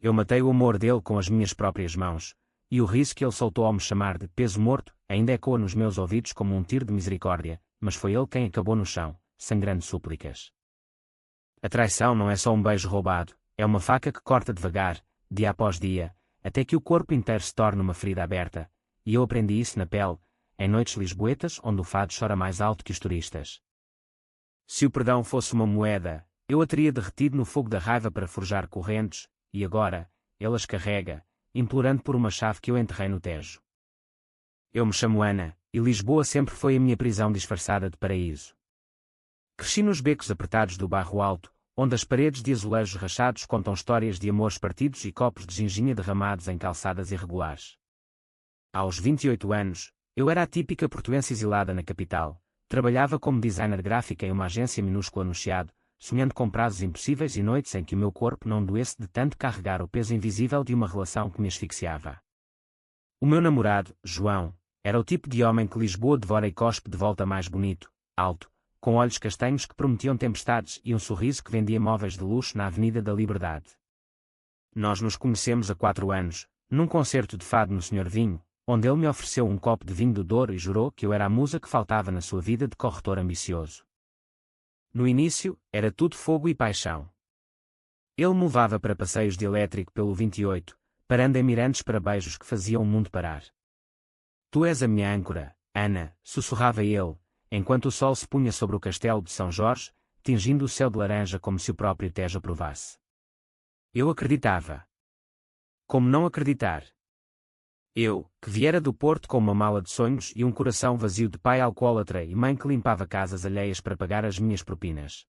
Eu matei o amor dele com as minhas próprias mãos, e o riso que ele soltou ao me chamar de peso morto ainda ecoa nos meus ouvidos como um tiro de misericórdia, mas foi ele quem acabou no chão, sangrando súplicas. A traição não é só um beijo roubado, é uma faca que corta devagar, dia após dia, até que o corpo inteiro se torne uma ferida aberta, e eu aprendi isso na pele, em noites lisboetas onde o fado chora mais alto que os turistas. Se o perdão fosse uma moeda, eu a teria derretido no fogo da raiva para forjar correntes, e agora, ele as carrega, implorando por uma chave que eu enterrei no Tejo. Eu me chamo Ana, e Lisboa sempre foi a minha prisão disfarçada de paraíso. Cresci nos becos apertados do Bairro Alto, onde as paredes de azulejos rachados contam histórias de amores partidos e copos de ginginha derramados em calçadas irregulares. Aos 28 anos, eu era a típica portuense exilada na capital, trabalhava como designer gráfica em uma agência minúscula no Chiado, sonhando com prazos impossíveis e noites em que o meu corpo não doesse de tanto carregar o peso invisível de uma relação que me asfixiava. O meu namorado, João, era o tipo de homem que Lisboa devora e cospe de volta mais bonito, alto, com olhos castanhos que prometiam tempestades e um sorriso que vendia móveis de luxo na Avenida da Liberdade. Nós nos conhecemos há 4 anos, num concerto de fado no Senhor Vinho, onde ele me ofereceu um copo de vinho do Douro e jurou que eu era a musa que faltava na sua vida de corretor ambicioso. No início, era tudo fogo e paixão. Ele me levava para passeios de elétrico pelo 28, parando em mirantes para beijos que faziam o mundo parar. Tu és a minha âncora, Ana, sussurrava ele, enquanto o sol se punha sobre o castelo de São Jorge, tingindo o céu de laranja como se o próprio Tejo aprovasse. Eu acreditava. Como não acreditar? Eu, que viera do Porto com uma mala de sonhos e um coração vazio de pai alcoólatra e mãe que limpava casas alheias para pagar as minhas propinas.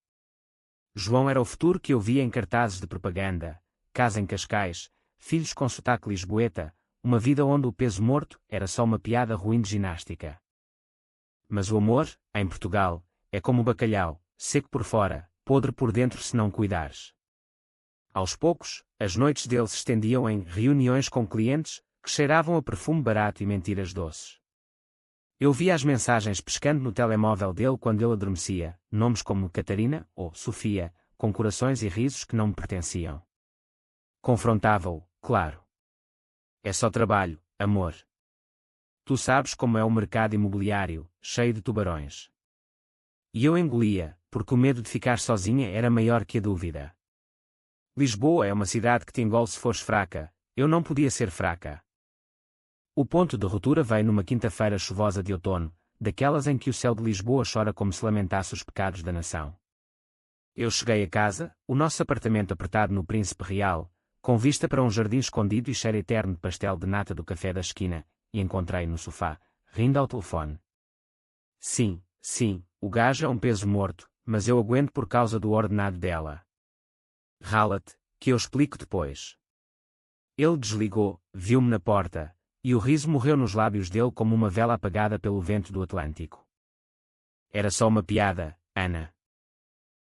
João era o futuro que eu via em cartazes de propaganda, casa em Cascais, filhos com sotaque lisboeta, uma vida onde o peso morto era só uma piada ruim de ginástica. Mas o amor, em Portugal, é como o bacalhau, seco por fora, podre por dentro se não cuidares. Aos poucos, as noites dele se estendiam em reuniões com clientes, que cheiravam a perfume barato e mentiras doces. Eu via as mensagens pescando no telemóvel dele quando ele adormecia, nomes como Catarina ou Sofia, com corações e risos que não me pertenciam. Confrontava-o, claro. É só trabalho, amor. Tu sabes como é o mercado imobiliário, cheio de tubarões. E eu engolia, porque o medo de ficar sozinha era maior que a dúvida. Lisboa é uma cidade que te engole se fores fraca, eu não podia ser fraca. O ponto de ruptura veio numa quinta-feira chuvosa de outono, daquelas em que o céu de Lisboa chora como se lamentasse os pecados da nação. Eu cheguei a casa, o nosso apartamento apertado no Príncipe Real, com vista para um jardim escondido e cheiro eterno de pastel de nata do café da esquina, e encontrei no sofá, rindo ao telefone. Sim, o gajo é um peso morto, mas eu aguento por causa do ordenado dela. Rala-te, que eu explico depois. Ele desligou, viu-me na porta, e o riso morreu nos lábios dele como uma vela apagada pelo vento do Atlântico. Era só uma piada, Ana.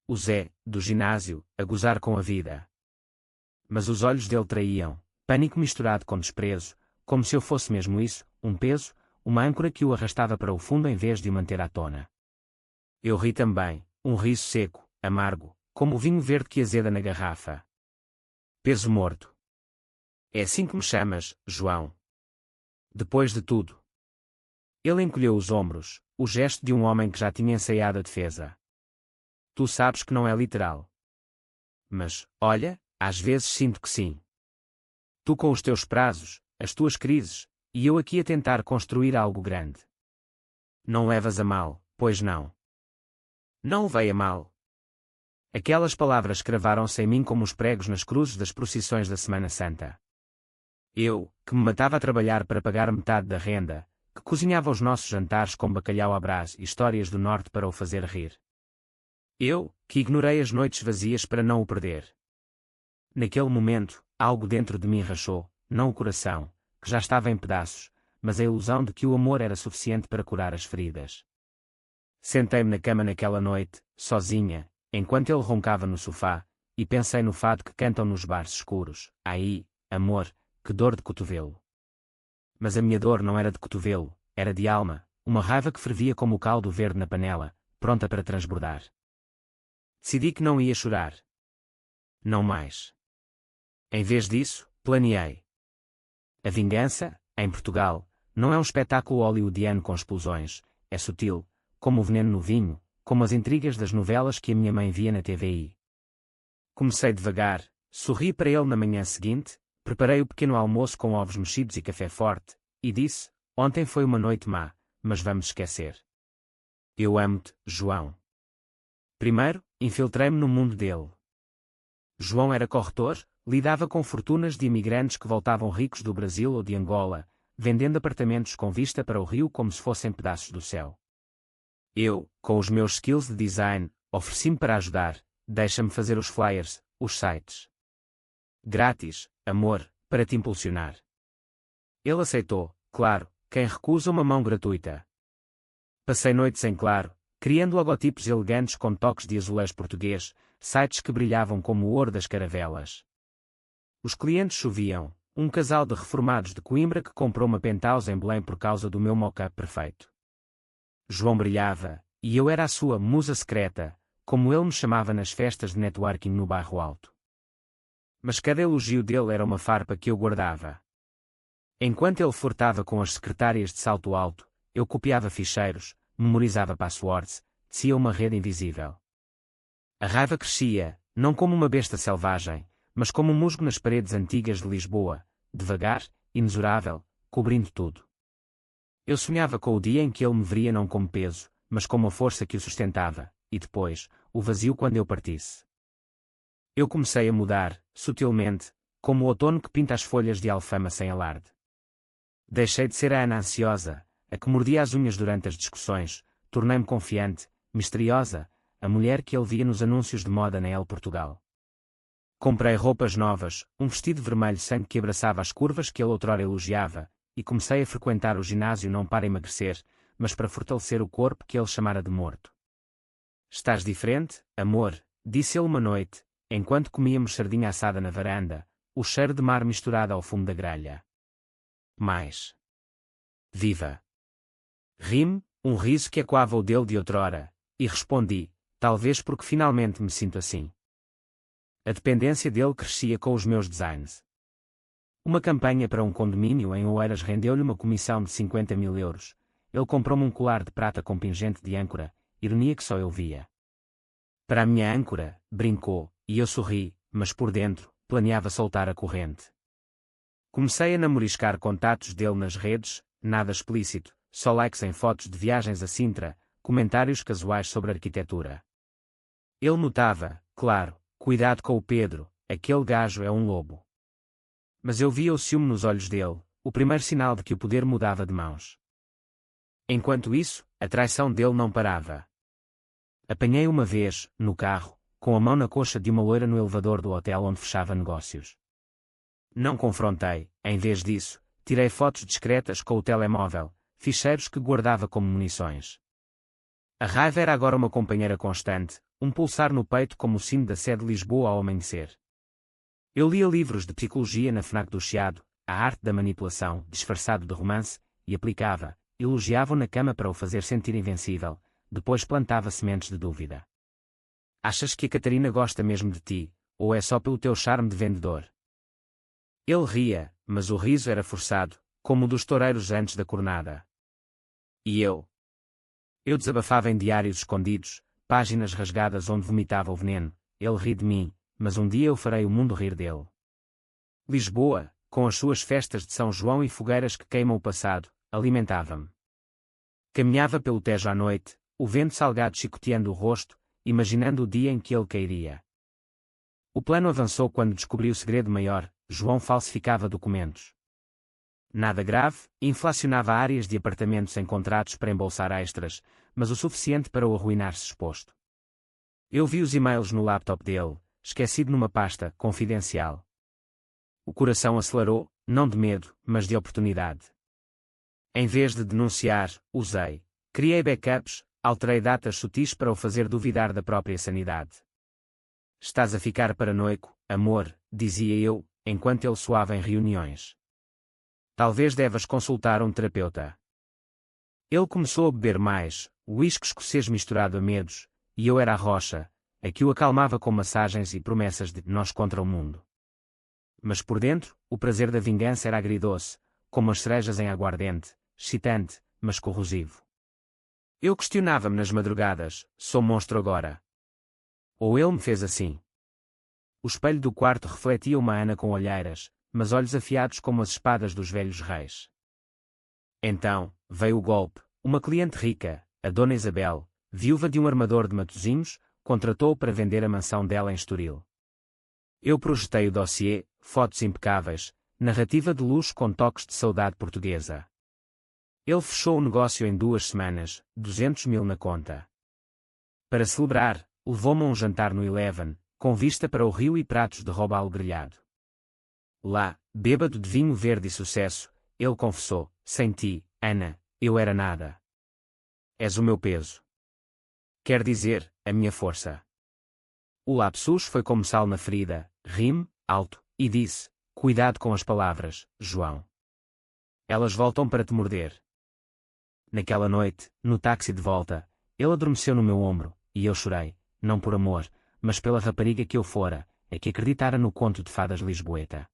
O Zé, do ginásio, a gozar com a vida. Mas os olhos dele traíam, pânico misturado com desprezo, como se eu fosse mesmo isso, um peso, uma âncora que o arrastava para o fundo em vez de o manter à tona. Eu ri também, um riso seco, amargo, como o vinho verde que azeda na garrafa. Peso morto. É assim que me chamas, João. Depois de tudo. Ele encolheu os ombros, o gesto de um homem que já tinha ensaiado a defesa. Tu sabes que não é literal. Mas, olha, às vezes sinto que sim. Tu com os teus prazos, as tuas crises, e eu aqui a tentar construir algo grande. Não levas a mal, pois não. Não levei a mal. Aquelas palavras cravaram-se em mim como os pregos nas cruzes das procissões da Semana Santa. Eu, que me matava a trabalhar para pagar metade da renda, que cozinhava os nossos jantares com bacalhau à brás e histórias do norte para o fazer rir. Eu, que ignorei as noites vazias para não o perder. Naquele momento, algo dentro de mim rachou, não o coração, que já estava em pedaços, mas a ilusão de que o amor era suficiente para curar as feridas. Sentei-me na cama naquela noite, sozinha, enquanto ele roncava no sofá, e pensei no fado que cantam nos bares escuros. Aí, amor, que dor de cotovelo. Mas a minha dor não era de cotovelo, era de alma, uma raiva que fervia como o caldo verde na panela, pronta para transbordar. Decidi que não ia chorar. Não mais. Em vez disso, planeei. A vingança, em Portugal, não é um espetáculo hollywoodiano com explosões, é sutil, como o veneno no vinho, como as intrigas das novelas que a minha mãe via na TVI. Comecei devagar, sorri para ele na manhã seguinte, preparei o pequeno almoço com ovos mexidos e café forte, e disse: ontem foi uma noite má, mas vamos esquecer. Eu amo-te, João. Primeiro, infiltrei-me no mundo dele. João era corretor, lidava com fortunas de imigrantes que voltavam ricos do Brasil ou de Angola, vendendo apartamentos com vista para o rio como se fossem pedaços do céu. Eu, com os meus skills de design, ofereci-me para ajudar, deixa-me fazer os flyers, os sites. Grátis, amor, para te impulsionar. Ele aceitou, claro, quem recusa uma mão gratuita. Passei noites em claro, criando logotipos elegantes com toques de azulejo português, sites que brilhavam como o ouro das caravelas. Os clientes choviam, um casal de reformados de Coimbra que comprou uma penthouse em Belém por causa do meu mock-up perfeito. João brilhava, e eu era a sua musa secreta, como ele me chamava nas festas de networking no bairro Alto. Mas cada elogio dele era uma farpa que eu guardava. Enquanto ele flertava com as secretárias de salto alto, eu copiava ficheiros, memorizava passwords, tecia uma rede invisível. A raiva crescia, não como uma besta selvagem, mas como um musgo nas paredes antigas de Lisboa, devagar, inexorável, cobrindo tudo. Eu sonhava com o dia em que ele me veria não como peso, mas como a força que o sustentava, e depois, o vazio quando eu partisse. Eu comecei a mudar, sutilmente, como o outono que pinta as folhas de alfama sem alarde. Deixei de ser a Ana ansiosa, a que mordia as unhas durante as discussões, tornei-me confiante, misteriosa, a mulher que ele via nos anúncios de moda na El Portugal. Comprei roupas novas, um vestido vermelho sangue que abraçava as curvas que ele outrora elogiava, e comecei a frequentar o ginásio não para emagrecer, mas para fortalecer o corpo que ele chamara de morto. Estás diferente, amor, disse ele uma noite, enquanto comíamos sardinha assada na varanda, o cheiro de mar misturado ao fumo da grelha. Mais. Viva! Ri-me, um riso que ecoava o dele de outrora, e respondi, talvez porque finalmente me sinto assim. A dependência dele crescia com os meus designs. Uma campanha para um condomínio em Oeiras rendeu-lhe uma comissão de 50.000 euros. Ele comprou-me um colar de prata com pingente de âncora, ironia que só eu via. Para a minha âncora, brincou, e eu sorri, mas por dentro, planeava soltar a corrente. Comecei a namoriscar contatos dele nas redes, nada explícito, só likes em fotos de viagens a Sintra, comentários casuais sobre arquitetura. Ele notava, claro, cuidado com o Pedro, aquele gajo é um lobo. Mas eu via o ciúme nos olhos dele, o primeiro sinal de que o poder mudava de mãos. Enquanto isso, a traição dele não parava. Apanhei uma vez, no carro, com a mão na coxa de uma loira no elevador do hotel onde fechava negócios. Não confrontei, em vez disso, tirei fotos discretas com o telemóvel, ficheiros que guardava como munições. A raiva era agora uma companheira constante, um pulsar no peito como o sino da Sé de Lisboa ao amanhecer. Eu lia livros de psicologia na FNAC do Chiado, a arte da manipulação, disfarçado de romance, e aplicava, elogiava-o na cama para o fazer sentir invencível, depois plantava sementes de dúvida. Achas que a Catarina gosta mesmo de ti, ou é só pelo teu charme de vendedor? Ele ria, mas o riso era forçado, como o dos toureiros antes da cornada. E eu? Eu desabafava em diários escondidos, páginas rasgadas onde vomitava o veneno. Ele ri de mim, mas um dia eu farei o mundo rir dele. Lisboa, com as suas festas de São João e fogueiras que queimam o passado, alimentava-me. Caminhava pelo Tejo à noite, o vento salgado chicoteando o rosto, imaginando o dia em que ele cairia. O plano avançou quando descobri o segredo maior: João falsificava documentos. Nada grave, inflacionava áreas de apartamentos em contratos para embolsar extras, mas o suficiente para o arruinar-se exposto. Eu vi os e-mails no laptop dele, esquecido numa pasta confidencial. O coração acelerou, não de medo, mas de oportunidade. Em vez de denunciar, usei. Criei backups, alterei datas sutis para o fazer duvidar da própria sanidade. Estás a ficar paranoico, amor, dizia eu, enquanto ele suava em reuniões. Talvez devas consultar um terapeuta. Ele começou a beber mais, uísque escocês misturado a medos, e eu era a rocha, a que o acalmava com massagens e promessas de nós contra o mundo. Mas por dentro, o prazer da vingança era agridoce, como as cerejas em aguardente, excitante, mas corrosivo. Eu questionava-me nas madrugadas: sou monstro agora? Ou ele me fez assim? O espelho do quarto refletia uma Ana com olheiras, mas olhos afiados como as espadas dos velhos reis. Então, veio o golpe. Uma cliente rica, a Dona Isabel, viúva de um armador de Matosinhos, contratou-o para vender a mansão dela em Estoril. Eu projetei o dossiê, fotos impecáveis, narrativa de luxo com toques de saudade portuguesa. Ele fechou o negócio em 2 semanas, 200 mil na conta. Para celebrar, levou-me a um jantar no Eleven, com vista para o rio e pratos de robalo grelhado. Lá, bêbado de vinho verde e sucesso, ele confessou: sem ti, Ana, eu era nada. És o meu peso. Quer dizer, a minha força. O lapsus foi como sal na ferida, ri-me, alto, e disse: cuidado com as palavras, João. Elas voltam para te morder. Naquela noite, no táxi de volta, ele adormeceu no meu ombro, e eu chorei, não por amor, mas pela rapariga que eu fora, a que acreditara no conto de fadas lisboeta.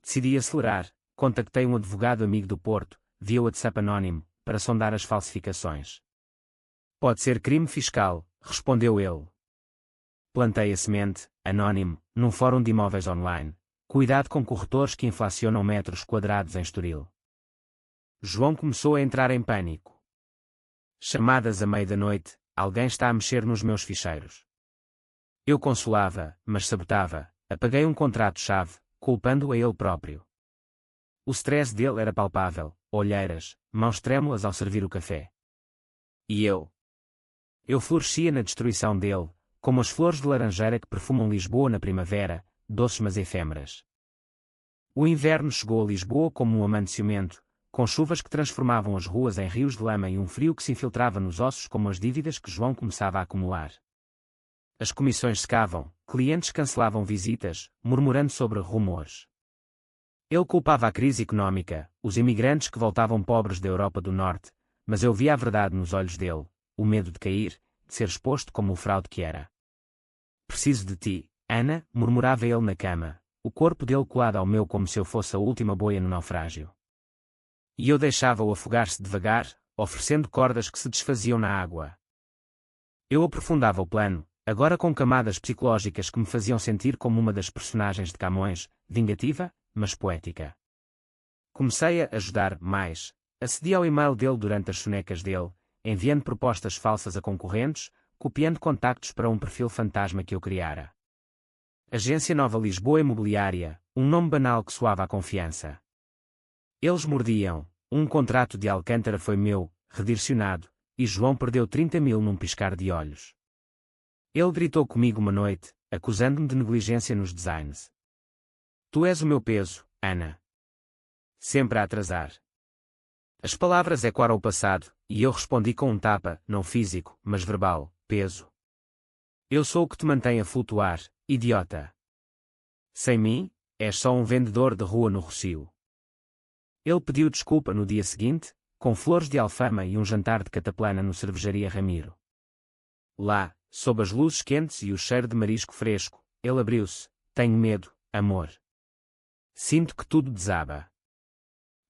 Decidi acelerar, contactei um advogado amigo do Porto, via WhatsApp anónimo, para sondar as falsificações. Pode ser crime fiscal, respondeu ele. Plantei a semente, anónimo, num fórum de imóveis online. Cuidado com corretores que inflacionam metros quadrados em Estoril. João começou a entrar em pânico. Chamadas à meia da noite, alguém está a mexer nos meus ficheiros. Eu consolava, mas sabotava, apaguei um contrato-chave, culpando-o a ele próprio. O stress dele era palpável, olheiras, mãos trêmulas ao servir o café. E eu? Eu florescia na destruição dele, como as flores de laranjeira que perfumam Lisboa na primavera, doces mas efêmeras. O inverno chegou a Lisboa como um amante ciumento, com chuvas que transformavam as ruas em rios de lama e um frio que se infiltrava nos ossos como as dívidas que João começava a acumular. As comissões secavam, clientes cancelavam visitas, murmurando sobre rumores. Ele culpava a crise económica, os imigrantes que voltavam pobres da Europa do Norte, mas eu via a verdade nos olhos dele, o medo de cair, de ser exposto como o fraude que era. Preciso de ti, Ana, murmurava ele na cama, o corpo dele colado ao meu como se eu fosse a última boia no naufrágio. E eu deixava-o afogar-se devagar, oferecendo cordas que se desfaziam na água. Eu aprofundava o plano, agora com camadas psicológicas que me faziam sentir como uma das personagens de Camões, vingativa, mas poética. Comecei a ajudar mais, acedi ao e-mail dele durante as sonecas dele, enviando propostas falsas a concorrentes, copiando contactos para um perfil fantasma que eu criara. Agência Nova Lisboa Imobiliária, um nome banal que soava à confiança. Eles mordiam, um contrato de Alcântara foi meu, redirecionado, e João perdeu 30 mil num piscar de olhos. Ele gritou comigo uma noite, acusando-me de negligência nos designs. Tu és o meu peso, Ana. Sempre a atrasar. As palavras ecoaram o passado, e eu respondi com um tapa, não físico, mas verbal: peso. Eu sou o que te mantém a flutuar, idiota. Sem mim, és só um vendedor de rua no Rocio. Ele pediu desculpa no dia seguinte, com flores de alfama e um jantar de cataplana no Cervejaria Ramiro. Lá, sob as luzes quentes e o cheiro de marisco fresco, ele abriu-se: tenho medo, amor. Sinto que tudo desaba.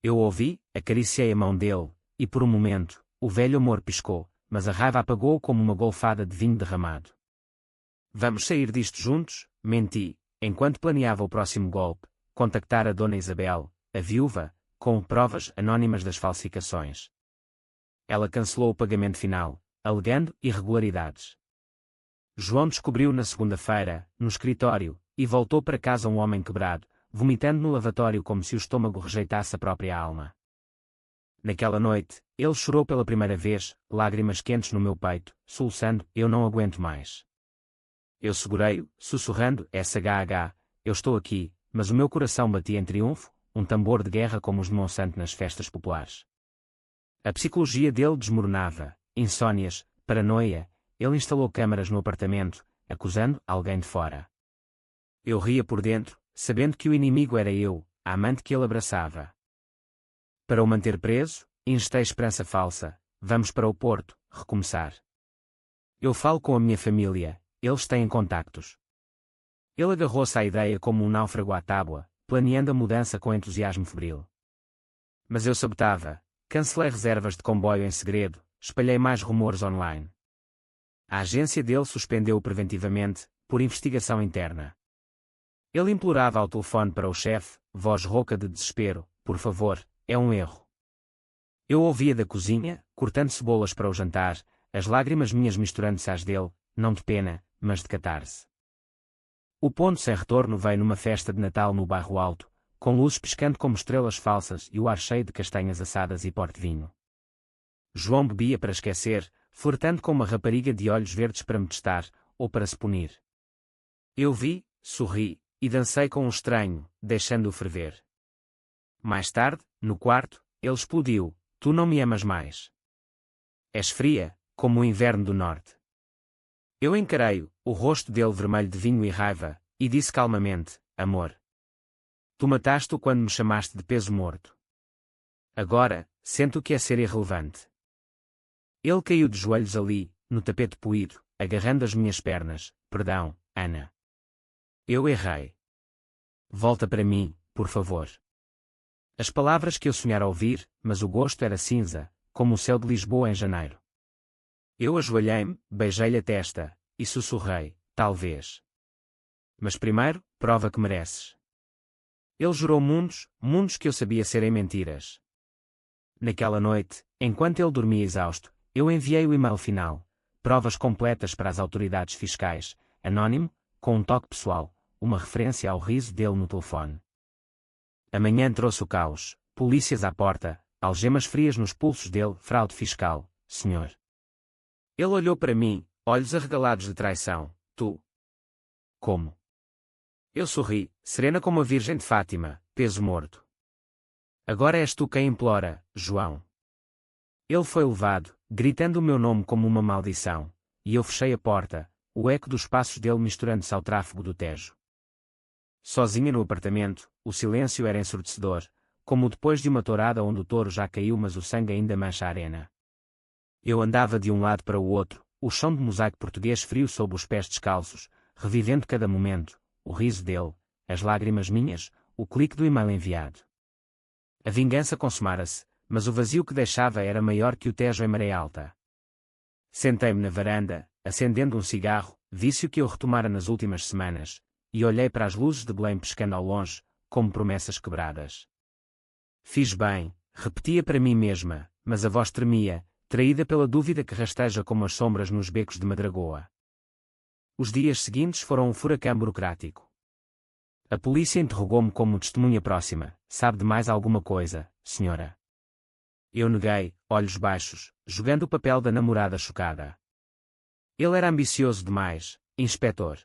Eu ouvi, acariciei a mão dele, e por um momento, o velho amor piscou, mas a raiva apagou como uma golfada de vinho derramado. Vamos sair disto juntos, menti, enquanto planeava o próximo golpe, contactar a Dona Isabel, a viúva, com provas anónimas das falsificações. Ela cancelou o pagamento final, alegando irregularidades. João descobriu na segunda-feira, no escritório, e voltou para casa um homem quebrado, vomitando no lavatório como se o estômago rejeitasse a própria alma. Naquela noite, ele chorou pela primeira vez, lágrimas quentes no meu peito, soluçando: eu não aguento mais. Eu segurei-o, sussurrando: SHH, eu estou aqui, mas o meu coração batia em triunfo, um tambor de guerra como os de Monsanto nas festas populares. A psicologia dele desmoronava, insónias, paranoia, ele instalou câmaras no apartamento, acusando alguém de fora. Eu ria por dentro, sabendo que o inimigo era eu, a amante que ele abraçava. Para o manter preso, injetei esperança falsa: vamos para o Porto, recomeçar. Eu falo com a minha família, eles têm contactos. Ele agarrou-se à ideia como um náufrago à tábua, planeando a mudança com entusiasmo febril. Mas eu sabotava, cancelei reservas de comboio em segredo, espalhei mais rumores online. A agência dele suspendeu-o preventivamente, por investigação interna. Ele implorava ao telefone para o chefe, voz rouca de desespero: por favor, é um erro. Eu ouvia da cozinha, cortando cebolas para o jantar, as lágrimas minhas misturando-se às dele, não de pena, mas de catarse. O ponto sem retorno veio numa festa de Natal no bairro Alto, com luzes piscando como estrelas falsas e o ar cheio de castanhas assadas e porte-vinho. João bebia para esquecer, flertando com uma rapariga de olhos verdes para me testar, ou para se punir. Eu vi, sorri, e dancei com um estranho, deixando-o ferver. Mais tarde, no quarto, ele explodiu: tu não me amas mais. És fria, como o inverno do norte. Eu encarei-o, o rosto dele vermelho de vinho e raiva, e disse calmamente: amor. Tu mataste-o quando me chamaste de peso morto. Agora, sinto que é ser irrelevante. Ele caiu de joelhos ali, no tapete poído, agarrando as minhas pernas. Perdão, Ana. Eu errei. Volta para mim, por favor. As palavras que eu sonhara ouvir, mas o gosto era cinza, como o céu de Lisboa em janeiro. Eu ajoelhei-me, beijei-lhe a testa, e sussurrei: talvez. Mas primeiro, prova que mereces. Ele jurou mundos, mundos que eu sabia serem mentiras. Naquela noite, enquanto ele dormia exausto, eu enviei o e-mail final, provas completas para as autoridades fiscais, anónimo, com um toque pessoal, uma referência ao riso dele no telefone. Amanhã trouxe o caos, polícias à porta, algemas frias nos pulsos dele, fraude fiscal, senhor. Ele olhou para mim, olhos arregalados de traição. Tu? Como? Eu sorri, serena como a Virgem de Fátima, peso morto. Agora és tu quem implora, João. Ele foi levado, gritando o meu nome como uma maldição, e eu fechei a porta, o eco dos passos dele misturando-se ao tráfego do Tejo. Sozinha no apartamento, o silêncio era ensurdecedor, como depois de uma tourada onde o touro já caiu mas o sangue ainda mancha a arena. Eu andava de um lado para o outro, o chão de mosaico português frio sob os pés descalços, revivendo cada momento, o riso dele, as lágrimas minhas, o clique do e-mail enviado. A vingança consumara-se, mas o vazio que deixava era maior que o Tejo em maré alta. Sentei-me na varanda, acendendo um cigarro, vício que eu retomara nas últimas semanas, e olhei para as luzes de Belém pescando ao longe, como promessas quebradas. Fiz bem, repetia para mim mesma, mas a voz tremia, traída pela dúvida que rasteja como as sombras nos becos de Madragoa. Os dias seguintes foram um furacão burocrático. A polícia interrogou-me como testemunha próxima: sabe de mais alguma coisa, senhora? Eu neguei, olhos baixos, jogando o papel da namorada chocada. Ele era ambicioso demais, inspetor.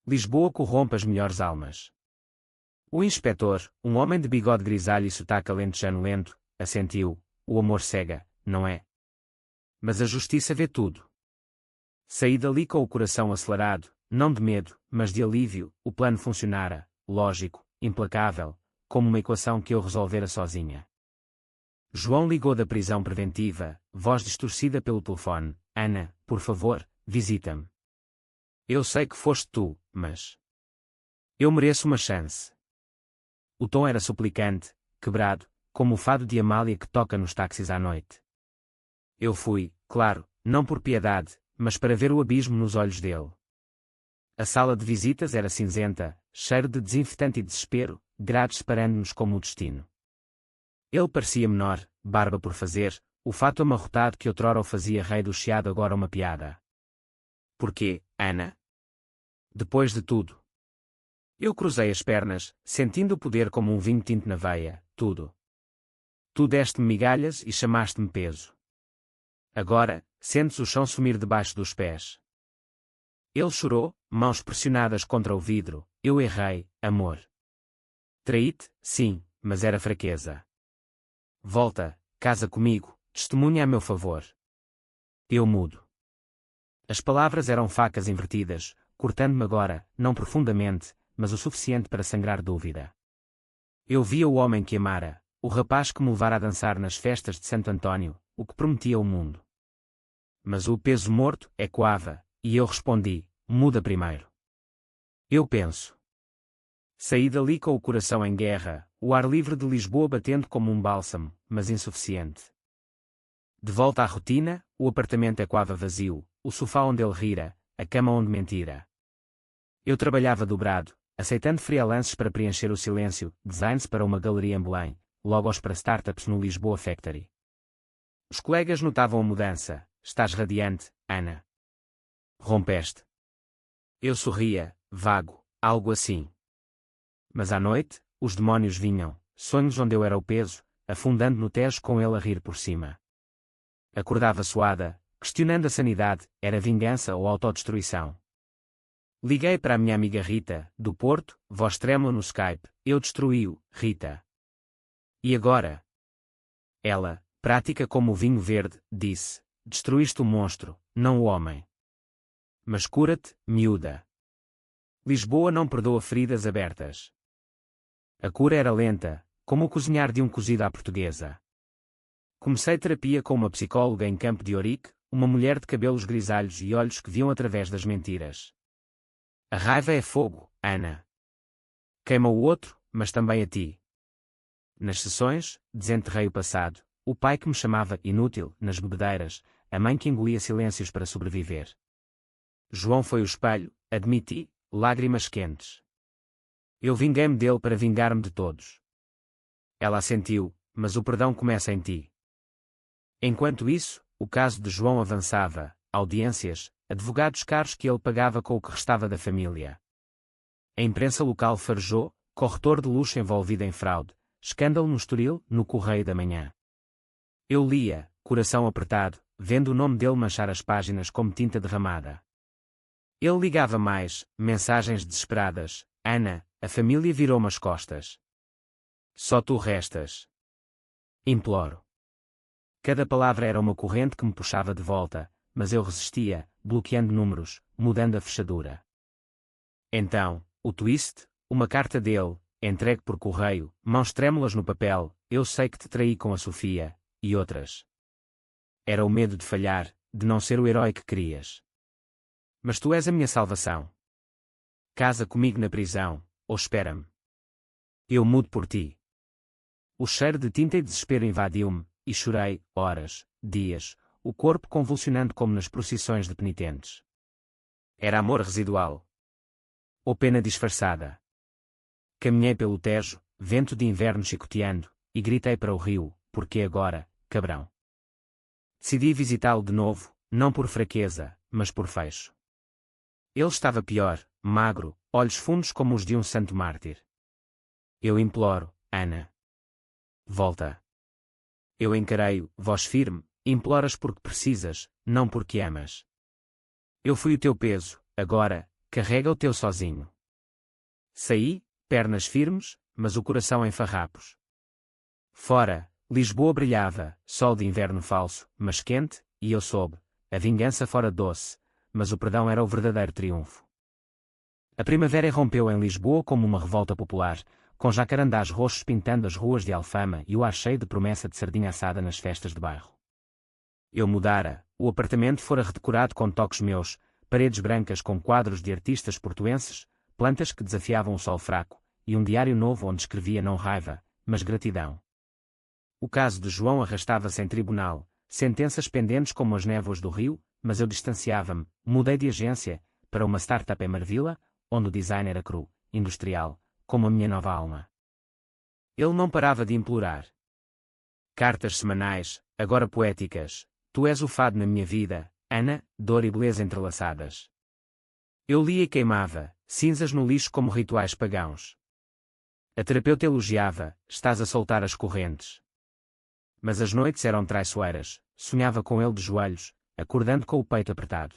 Lisboa corrompe as melhores almas. O inspetor, um homem de bigode grisalho e sotaque alentejano lento, assentiu: o amor cega, não é? Mas a justiça vê tudo. Saí dali com o coração acelerado, não de medo, mas de alívio. O plano funcionara, lógico, implacável, como uma equação que eu resolvera sozinha. João ligou da prisão preventiva, voz distorcida pelo telefone: Ana, por favor, visita-me. Eu sei que foste tu, mas eu mereço uma chance. O tom era suplicante, quebrado, como o fado de Amália que toca nos táxis à noite. Eu fui, claro, não por piedade, mas para ver o abismo nos olhos dele. A sala de visitas era cinzenta, cheiro de desinfetante e desespero, grades separando-nos como o destino. Ele parecia menor, barba por fazer, o fato amarrotado que outrora o fazia rei do chiado agora uma piada. Porquê, Ana? Depois de tudo. Eu cruzei as pernas, sentindo o poder como um vinho tinto na veia. Tudo. Tu deste-me migalhas e chamaste-me peso. Agora, sentes o chão sumir debaixo dos pés. Ele chorou, mãos pressionadas contra o vidro. Eu errei, amor. Traí-te, sim, mas era fraqueza. Volta, casa comigo, testemunha a meu favor. Eu mudo. As palavras eram facas invertidas, cortando-me agora, não profundamente, mas o suficiente para sangrar dúvida. Eu via o homem que amara, o rapaz que me levara a dançar nas festas de Santo António, o que prometia ao mundo. Mas o peso morto ecoava, e eu respondi: muda primeiro. Eu penso. Saí dali com o coração em guerra, o ar livre de Lisboa batendo como um bálsamo, mas insuficiente. De volta à rotina, o apartamento ecoava vazio, o sofá onde ele rira, a cama onde mentira. Eu trabalhava dobrado, aceitando freelances para preencher o silêncio, designs para uma galeria em Belém, logos para startups no Lisboa Factory. Os colegas notavam a mudança. Estás radiante, Ana. Rompeste. Eu sorria, vago, algo assim. Mas à noite, os demónios vinham, sonhos onde eu era o peso, afundando no Tejo com ele a rir por cima. Acordava suada, questionando a sanidade, era vingança ou autodestruição. Liguei para a minha amiga Rita, do Porto, voz trêmula no Skype, eu destruí-o, Rita. E agora? Ela, prática como o vinho verde, disse, destruíste o monstro, não o homem. Mas cura-te, miúda. Lisboa não perdoa feridas abertas. A cura era lenta, como o cozinhar de um cozido à portuguesa. Comecei terapia com uma psicóloga em Campo de Ourique, uma mulher de cabelos grisalhos e olhos que viam através das mentiras. A raiva é fogo, Ana. Queima o outro, mas também a ti. Nas sessões, desenterrei o passado, o pai que me chamava inútil, nas bebedeiras, a mãe que engolia silêncios para sobreviver. João foi o espelho, admiti, lágrimas quentes. Eu vinguei-me dele para vingar-me de todos. Ela assentiu, mas o perdão começa em ti. Enquanto isso, o caso de João avançava, audiências, advogados caros que ele pagava com o que restava da família. A imprensa local farejou, corretor de luxo envolvido em fraude, escândalo no Estoril, no Correio da Manhã. Eu lia, coração apertado, vendo o nome dele manchar as páginas como tinta derramada. Ele ligava mais, mensagens desesperadas, Ana, a família virou-me as costas. Só tu restas. Imploro. Cada palavra era uma corrente que me puxava de volta, mas eu resistia, bloqueando números, mudando a fechadura. Então, o twist, uma carta dele, entregue por correio, mãos trêmulas no papel, eu sei que te traí com a Sofia, e outras. Era o medo de falhar, de não ser o herói que querias. Mas tu és a minha salvação. Casa comigo na prisão, ou espera-me. Eu mudo por ti. O cheiro de tinta e desespero invadiu-me, e chorei, horas, dias, o corpo convulsionando como nas procissões de penitentes. Era amor residual. Ou pena disfarçada. Caminhei pelo Tejo, vento de inverno chicoteando, e gritei para o rio, porque agora, cabrão. Decidi visitá-lo de novo, não por fraqueza, mas por fecho. Ele estava pior, magro, olhos fundos como os de um santo mártir. Eu imploro, Ana. Volta. Eu encarei-o, voz firme, imploras porque precisas, não porque amas. Eu fui o teu peso, agora, carrega o teu sozinho. Saí, pernas firmes, mas o coração em farrapos. Fora, Lisboa brilhava, sol de inverno falso, mas quente, e eu soube, a vingança fora doce, mas o perdão era o verdadeiro triunfo. A primavera irrompeu em Lisboa como uma revolta popular, com jacarandás roxos pintando as ruas de Alfama e o ar cheio de promessa de sardinha assada nas festas de bairro. Eu mudara, o apartamento fora redecorado com toques meus, paredes brancas com quadros de artistas portuenses, plantas que desafiavam o sol fraco, e um diário novo onde escrevia não raiva, mas gratidão. O caso de João arrastava-se em tribunal, sentenças pendentes como as névoas do rio, mas eu distanciava-me, mudei de agência, para uma startup em Marvila, onde o design era cru, industrial, como a minha nova alma. Ele não parava de implorar. Cartas semanais, agora poéticas, tu és o fado na minha vida, Ana, dor e beleza entrelaçadas. Eu lia e queimava, cinzas no lixo como rituais pagãos. A terapeuta elogiava, estás a soltar as correntes. Mas as noites eram traiçoeiras, sonhava com ele de joelhos, acordando com o peito apertado.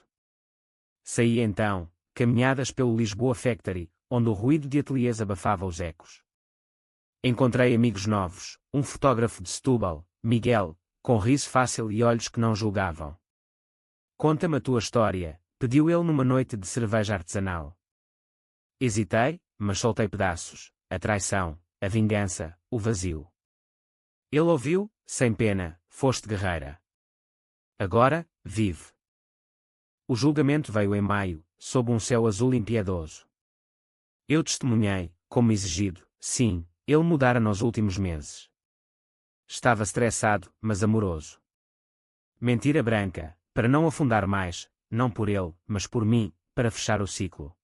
Saí então, caminhadas pelo Lisboa Factory, onde o ruído de ateliês abafava os ecos. Encontrei amigos novos, um fotógrafo de Setúbal, Miguel, com riso fácil e olhos que não julgavam. Conta-me a tua história, pediu ele numa noite de cerveja artesanal. Hesitei, mas soltei pedaços, a traição, a vingança, o vazio. Ele ouviu, sem pena, foste guerreira. Agora, vive. O julgamento veio em maio, sob um céu azul impiedoso. Eu testemunhei, como exigido, sim, ele mudara nos últimos meses. Estava estressado, mas amoroso. Mentira branca, para não afundar mais, não por ele, mas por mim, para fechar o ciclo.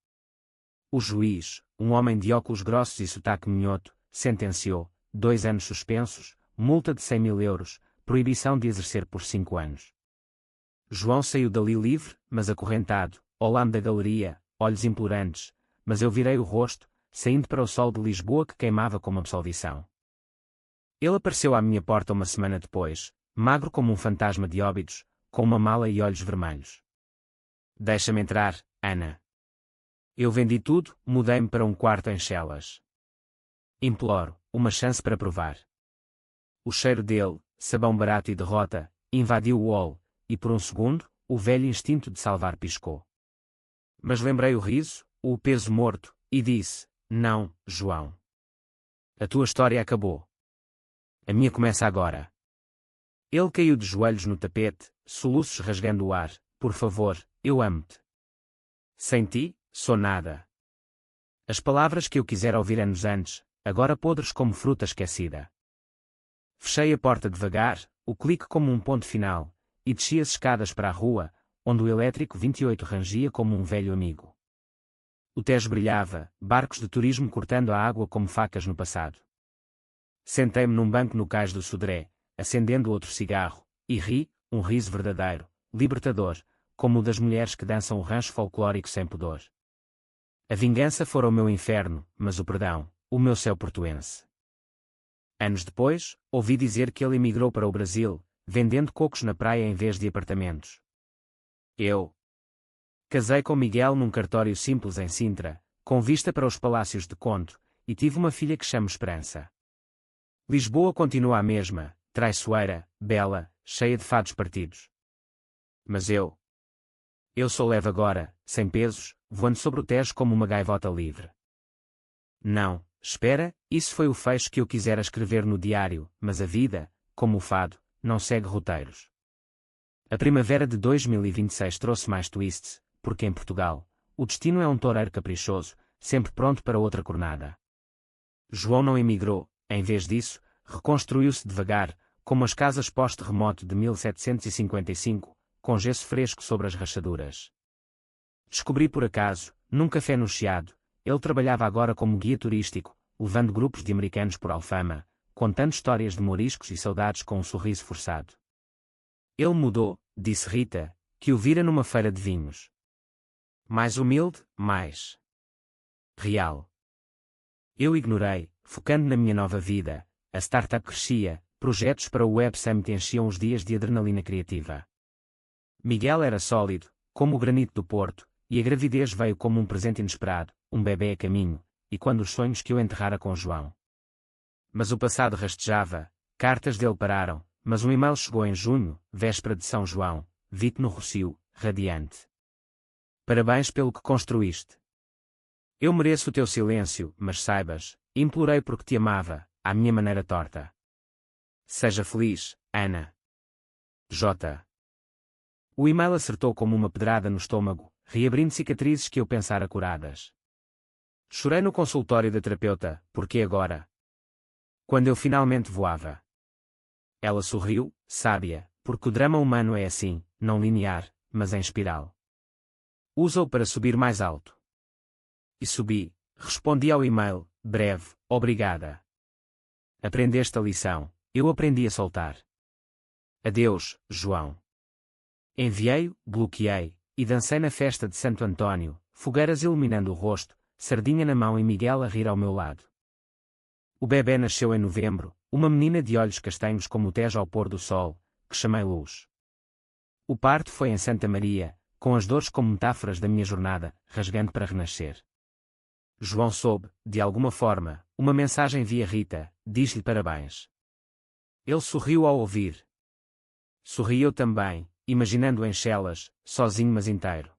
O juiz, um homem de óculos grossos e sotaque minhoto, sentenciou, 2 anos suspensos, multa de 100.000 euros, proibição de exercer por 5 anos. João saiu dali livre, mas acorrentado, ao lado da galeria, olhos implorantes, mas eu virei o rosto, saindo para o sol de Lisboa que queimava como absolvição. Ele apareceu à minha porta uma semana depois, magro como um fantasma de Óbidos, com uma mala e olhos vermelhos. Deixa-me entrar, Ana. Eu vendi tudo, mudei-me para um quarto em Chelas. Imploro, uma chance para provar. O cheiro dele, sabão barato e derrota, invadiu o hall, e por um segundo, o velho instinto de salvar piscou. Mas lembrei o riso, o peso morto, e disse, não, João. A tua história acabou. A minha começa agora. Ele caiu de joelhos no tapete, soluços rasgando o ar. Por favor, eu amo-te. Sem ti, sou nada. As palavras que eu quisera ouvir anos antes, agora podres como fruta esquecida. Fechei a porta devagar, o clique como um ponto final, e desci as escadas para a rua, onde o elétrico 28 rangia como um velho amigo. O Tejo brilhava, barcos de turismo cortando a água como facas no passado. Sentei-me num banco no cais do Sodré, acendendo outro cigarro, e ri, um riso verdadeiro, libertador, como o das mulheres que dançam o rancho folclórico sem pudor. A vingança fora o meu inferno, mas o perdão, o meu céu portuense. Anos depois, ouvi dizer que ele emigrou para o Brasil, vendendo cocos na praia em vez de apartamentos. Eu casei com Miguel num cartório simples em Sintra, com vista para os palácios de Conto, e tive uma filha que chamo Esperança. Lisboa continua a mesma, traiçoeira, bela, cheia de fados partidos. Mas eu sou leve agora, sem pesos, voando sobre o Tejo como uma gaivota livre. Não, espera, isso foi o fecho que eu quisera escrever no diário, mas a vida, como o fado, não segue roteiros. A primavera de 2026 trouxe mais twists, porque em Portugal, o destino é um toureiro caprichoso, sempre pronto para outra cornada. João não emigrou, em vez disso, reconstruiu-se devagar, como as casas pós-terremoto de 1755, com gesso fresco sobre as rachaduras. Descobri por acaso, num café no Chiado, ele trabalhava agora como guia turístico, levando grupos de americanos por Alfama, contando histórias de moriscos e saudades com um sorriso forçado. Ele mudou, disse Rita, que o vira numa feira de vinhos. Mais humilde, mais real. Eu ignorei, focando na minha nova vida, a startup crescia, projetos para o Web Summit enchiam os dias de adrenalina criativa. Miguel era sólido, como o granito do Porto, e a gravidez veio como um presente inesperado, um bebê a caminho, e quando os sonhos que eu enterrara com João. Mas o passado rastejava, cartas dele pararam, mas um e-mail chegou em junho, véspera de São João, vi-te no Rossio, radiante. Parabéns pelo que construíste. Eu mereço o teu silêncio, mas saibas, implorei porque te amava, à minha maneira torta. Seja feliz, Ana. J. O e-mail acertou como uma pedrada no estômago, reabrindo cicatrizes que eu pensara curadas. Chorei no consultório da terapeuta, porque agora? Quando eu finalmente voava. Ela sorriu, sábia, porque o drama humano é assim, não linear, mas em espiral. Usa-o para subir mais alto. E subi, respondi ao e-mail, breve, obrigada. Aprendeste a lição, eu aprendi a soltar. Adeus, João. Enviei-o, bloqueei, e dancei na festa de Santo António, fogueiras iluminando o rosto, sardinha na mão e Miguel a rir ao meu lado. O bebê nasceu em novembro, uma menina de olhos castanhos como o Tejo ao pôr do sol, que chamei Luz. O parto foi em Santa Maria, com as dores como metáforas da minha jornada, rasgando para renascer. João soube, de alguma forma, uma mensagem via Rita, diz-lhe parabéns. Ele sorriu ao ouvir. Sorri eu também, imaginando em Chelas, sozinho mas inteiro.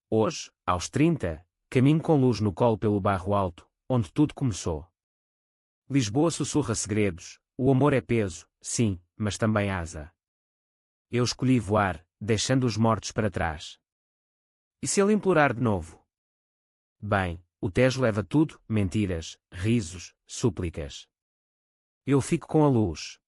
Hoje, aos 30, caminho com Luz no colo pelo bairro alto, onde tudo começou. Lisboa sussurra segredos, o amor é peso, sim, mas também asa. Eu escolhi voar, deixando os mortos para trás. E se ele implorar de novo? Bem, O Tejo leva tudo, mentiras, risos, súplicas. Eu fico com a luz.